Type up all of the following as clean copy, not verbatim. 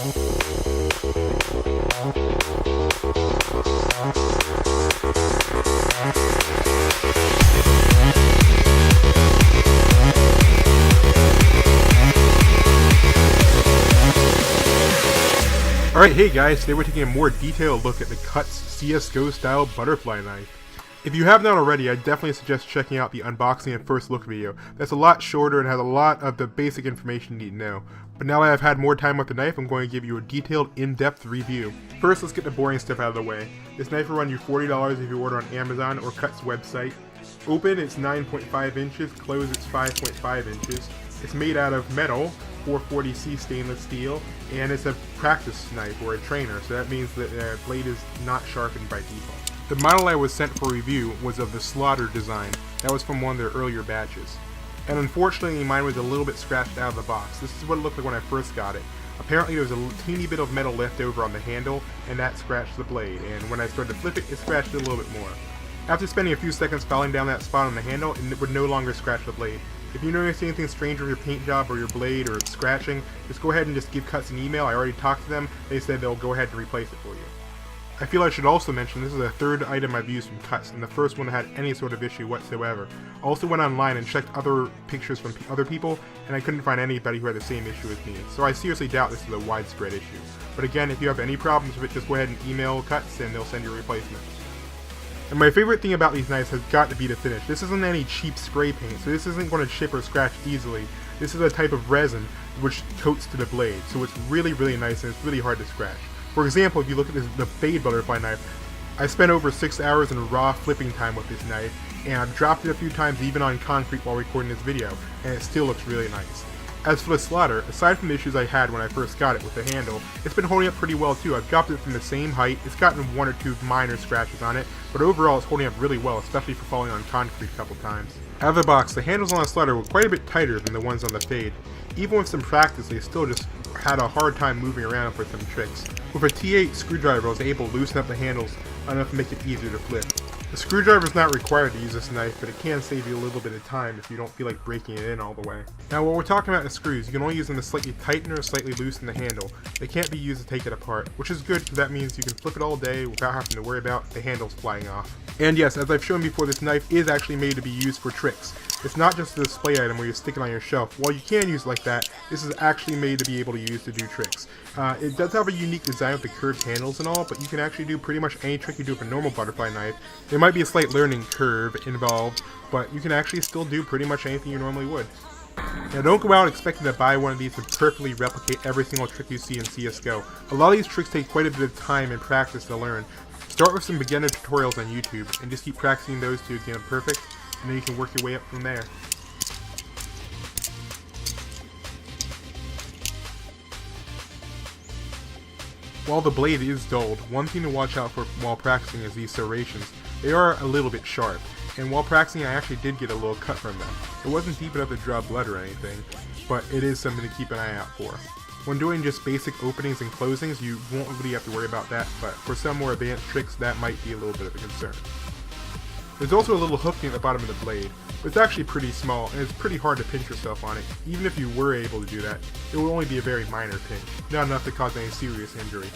Alright, hey guys, today we're taking a more detailed look at the Cuts CSGO style butterfly knife. If you have not already, I definitely suggest checking out the unboxing and first look video. That's a lot shorter and has a lot of the basic information you need to know. But now that I've had more time with the knife, I'm going to give you a detailed, in-depth review. First, let's get the boring stuff out of the way. This knife will run you $40 if you order on Amazon or Cuts website. Open, it's 9.5 inches, close, it's 5.5 inches. It's made out of metal, 440C stainless steel, and it's a practice knife or a trainer, so that means that the blade is not sharpened by default. The model I was sent for review was of the Slaughter design. That was from one of their earlier batches. And unfortunately mine was a little bit scratched out of the box. This is what it looked like when I first got it. Apparently there was a teeny bit of metal left over on the handle, and that scratched the blade, and when I started to flip it, it scratched it a little bit more. After spending a few seconds filing down that spot on the handle, it would no longer scratch the blade. If you notice anything strange with your paint job or your blade or scratching, just go ahead and just give Cuts an email. I already talked to them. They said they'll go ahead and replace it for you. I feel I should also mention this is the third item I've used from Cuts, and the first one that had any sort of issue whatsoever. I also went online and checked other pictures from other people, and I couldn't find anybody who had the same issue as me. So I seriously doubt this is a widespread issue. But again, if you have any problems with it, just go ahead and email Cuts and they'll send you a replacement. And my favorite thing about these knives has got to be the finish. This isn't any cheap spray paint, so this isn't going to chip or scratch easily. This is a type of resin which coats to the blade, so it's really, really nice and it's really hard to scratch. For example, if you look at the Fade butterfly knife, I spent over 6 hours in raw flipping time with this knife, and I've dropped it a few times even on concrete while recording this video, and it still looks really nice. As for the Slaughter, aside from the issues I had when I first got it with the handle, it's been holding up pretty well too. I've dropped it from the same height, it's gotten one or two minor scratches on it, but overall it's holding up really well, especially for falling on concrete a couple times. Out of the box, the handles on the Slaughter were quite a bit tighter than the ones on the Fade. Even with some practice, they still just had a hard time moving around for some tricks. With a T8 screwdriver, I was able to loosen up the handles enough to make it easier to flip. The screwdriver is not required to use this knife, but it can save you a little bit of time if you don't feel like breaking it in all the way. Now, while we're talking about the screws, you can only use them to slightly tighten or slightly loosen the handle. They can't be used to take it apart, which is good because that means you can flip it all day without having to worry about the handles flying off. And yes, as I've shown before, this knife is actually made to be used for tricks. It's not just a display item where you stick it on your shelf. While you can use it like that, this is actually made to be able to use to do tricks. It does have a unique design with the curved handles and all, but you can actually do pretty much any trick you do with a normal butterfly knife. There might be a slight learning curve involved, but you can actually still do pretty much anything you normally would. Now, don't go out expecting to buy one of these to perfectly replicate every single trick you see in CSGO. A lot of these tricks take quite a bit of time and practice to learn. Start with some beginner tutorials on YouTube, and just keep practicing those to get them perfect, and then you can work your way up from there. While the blade is dulled, one thing to watch out for while practicing is these serrations. They are a little bit sharp, and while practicing I actually did get a little cut from them. It wasn't deep enough to draw blood or anything, but it is something to keep an eye out for. When doing just basic openings and closings, you won't really have to worry about that, but for some more advanced tricks, that might be a little bit of a concern. There's also a little hooking at the bottom of the blade, but it's actually pretty small, and it's pretty hard to pinch yourself on it. Even if you were able to do that, it will only be a very minor pinch, not enough to cause any serious injury.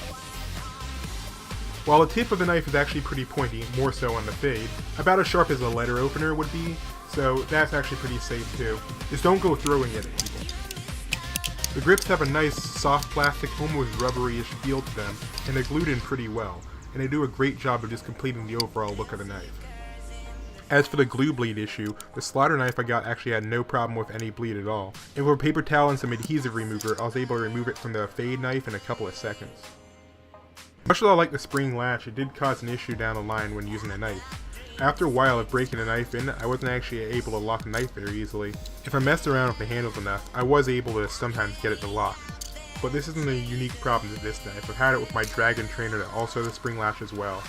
While the tip of the knife is actually pretty pointy, more so on the Fade, about as sharp as a letter opener would be, so that's actually pretty safe too. Just don't go throwing it at people. The grips have a nice, soft plastic, almost rubbery-ish feel to them, and they're glued in pretty well, and they do a great job of just completing the overall look of the knife. As for the glue bleed issue, the Slaughter knife I got actually had no problem with any bleed at all, and with a paper towel and some adhesive remover, I was able to remove it from the Fade knife in a couple of seconds. Much as I like the spring latch, it did cause an issue down the line when using a knife. After a while of breaking the knife in, I wasn't actually able to lock the knife very easily. If I messed around with the handles enough, I was able to sometimes get it to lock. But this isn't a unique problem to this knife. I've had it with my Dragon trainer that also has a spring latch as well.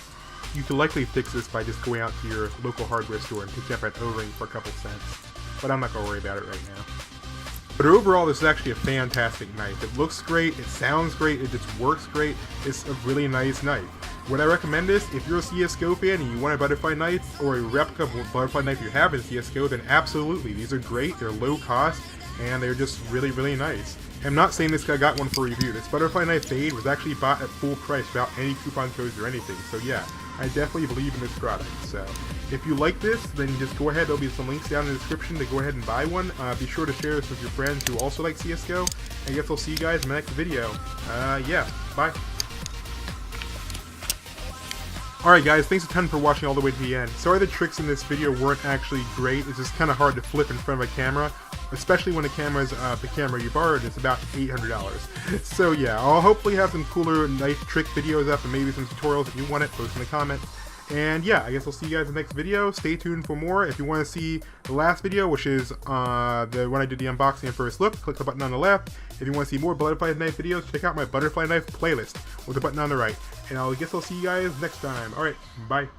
You could likely fix this by just going out to your local hardware store and picking up an O-ring for a couple cents. But I'm not going to worry about it right now. But overall, this is actually a fantastic knife. It looks great, it sounds great, it just works great. It's a really nice knife. Would I recommend this? If you're a CSGO fan and you want a butterfly knife, or a replica of butterfly knife you have in CSGO, then absolutely. These are great, they're low cost, and they're just really, really nice. I'm not saying this guy got one for review. This butterfly knife fade was actually bought at full price without any coupon codes or anything. So yeah, I definitely believe in this product. So if you like this, then just go ahead. There'll be some links down in the description to go ahead and buy one. Be sure to share this with your friends who also like CSGO. I guess I'll see you guys in the next video. Yeah, bye. Alright guys, thanks a ton for watching all the way to the end. Sorry the tricks in this video weren't actually great. It's just kind of hard to flip in front of a camera, especially when the camera's the camera you borrowed is about $800. So yeah, I'll hopefully have some cooler knife trick videos up and maybe some tutorials if you want it. Post in the comments. And yeah, I guess I'll see you guys in the next video. Stay tuned for more. If you want to see the last video, which is the one I did the unboxing and first look, click the button on the left. If you want to see more butterfly knife videos, check out my butterfly knife playlist with the button on the right. And I guess I'll see you guys next time. Alright, bye.